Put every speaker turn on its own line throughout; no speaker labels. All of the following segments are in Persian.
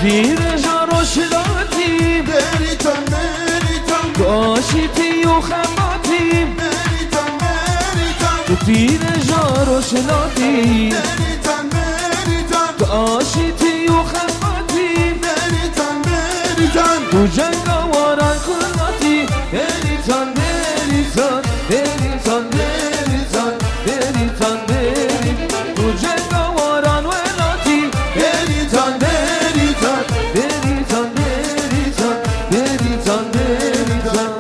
دیر جاروش لاتیم
بریتان بریتان
کاشیتی و خماتیم
بریتان بریتان
دیر جاروش لاتیم
بریتان بریتان
کاشیتی و خماتیم
بریتان بریتان
تو جنگا واران کناتی بریتان بریتان بریتان بریتان بریتان بریتان تو جنگا واران ولاتی بریتان بریتان بریتان بریتان بریتان بریتان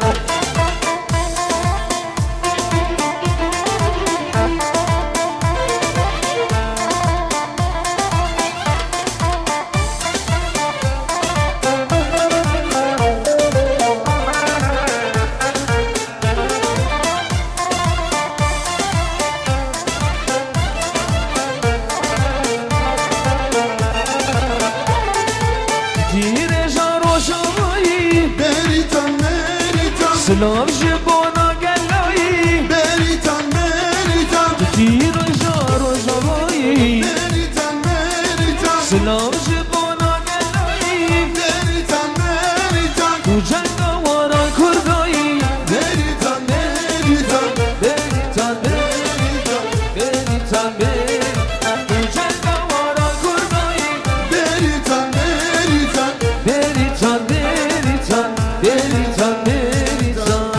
دیر جاروشایی
بریتان بریتان
سلام جبونا گلایی
بریتان بریتان
دیر جاروشایی
بریتان بریتان
سلام جبونا گلایی
بریتان بریتان
تو جنگا واران کردایی
بریتان بریتان
بریتان بریتان بریتان تو جنگا واران کردایی
بریتان بریتان
بریتان بریتان بریتان بریتان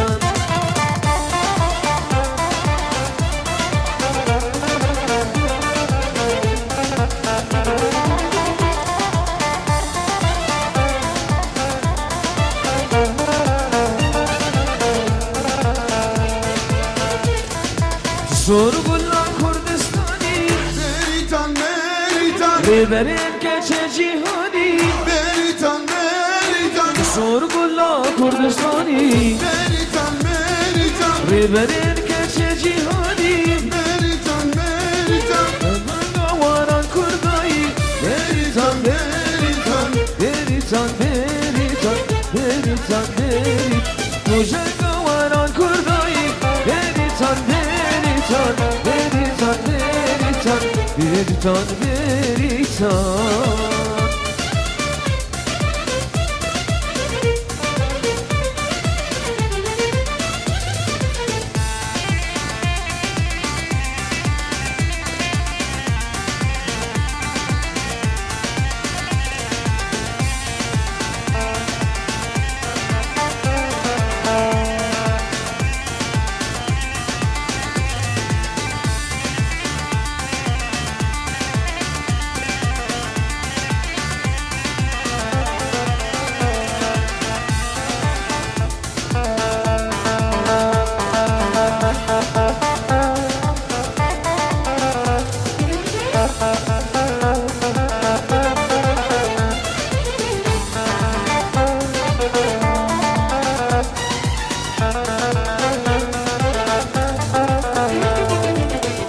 Sorgulla Kurdistani
بریتان بریتان
Riberin keçe cihani
بریتان بریتان
Sorgulla Kurdistani
بریتان بریتان
Riberin keçe cihani
بریتان بریتان
Manga varan kurdayı Beritan beritan Beritan beritan Beritan beritan Tujenga varan kurdayı Beritan beritan Beritan beritan Beritan beritan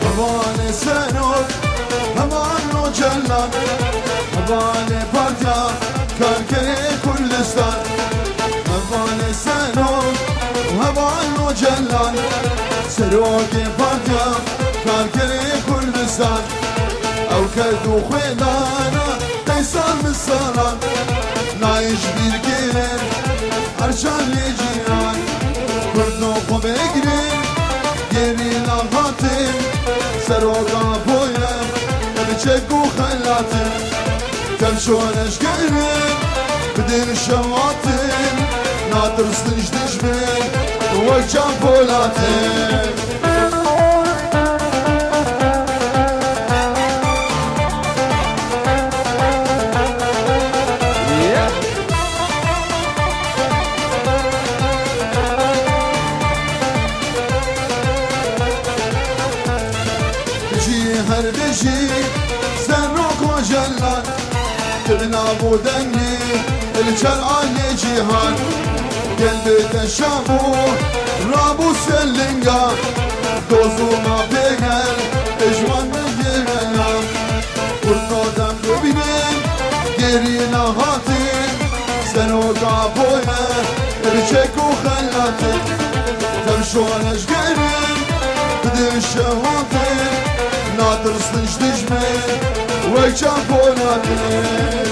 Havale senor Havan o cellan Havale partya Karkere Kurdistan Havale senor Havan o cellan Seroge partya Karkere Kurdistan Ev kerdu khwedana Teysan misalan Naiş bir girer Arşan li cihan Kurdu khu begrin Geri lavatim Seroga boyem Bçek u khalatim Temşon eşkerim Bdir şematim Natırstın iştişmin Vekcan polatim هر بشي سنوك وجلان تبنا بودني الجلعان جيهان قلبي تشابو رابو سلنقا دوزو ما بيهل اجوان من جيهلان قلتو دم ببينين قرينا هاتين سنوكا بويا رجيكو خلاتين تمشون اشقرين بدي الشهواتين ناطر سنش دجمين ويكشان بوناتين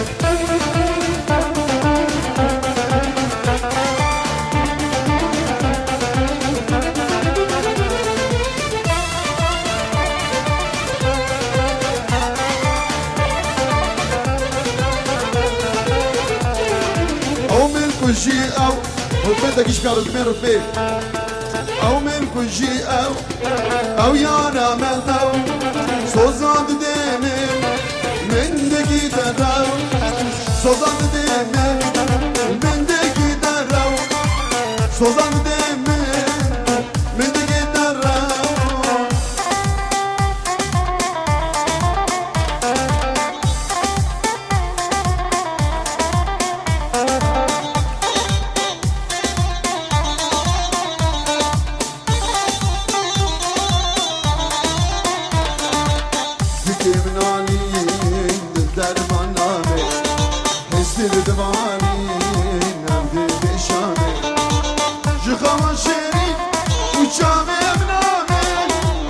كجي أو بدك إيش بيعرف من رفي أو من كجي أو يانا من أو سوزان ديمي من دقي دراو سوزان ديمي من دقي دراو سوزان ديمي من دقي دراو من عليين درمان نامي حسن دمانين نمدي بشامي جخوا شيرين وشامي بنامي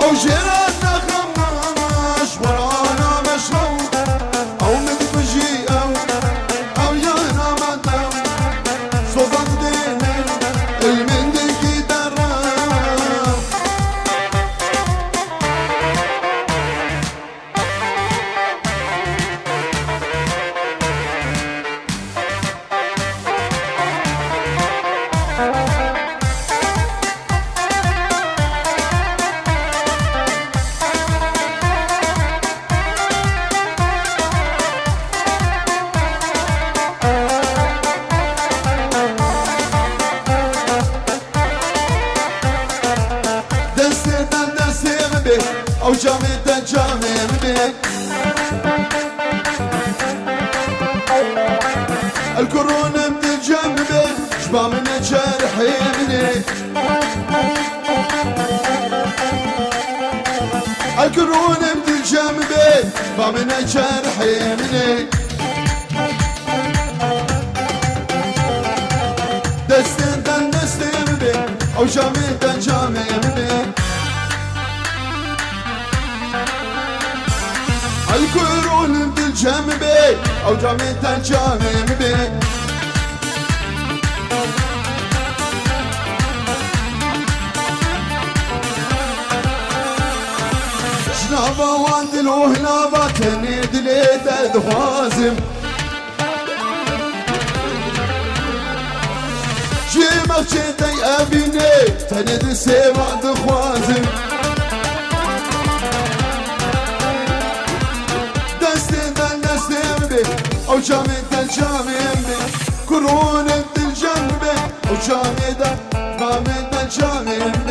او جيران نخماش ورانا مشرو او مدفجي او يانا مدو صوفان ديني المندكي درام او جامي جامي بك الكورونا من جنبي شبا من جرحي مني الكورونا من جنبي شبا من جرحي مني دستين بك او جامي جامي بك الكورون بالجنبي او جامي جنبي شنابا واندلو هنابا تنيد ليت ادخوازم جيمك جيتي ابيني تنيد سيما دخوازم او جامي جامي كورونا بالجنبي او جامي جامي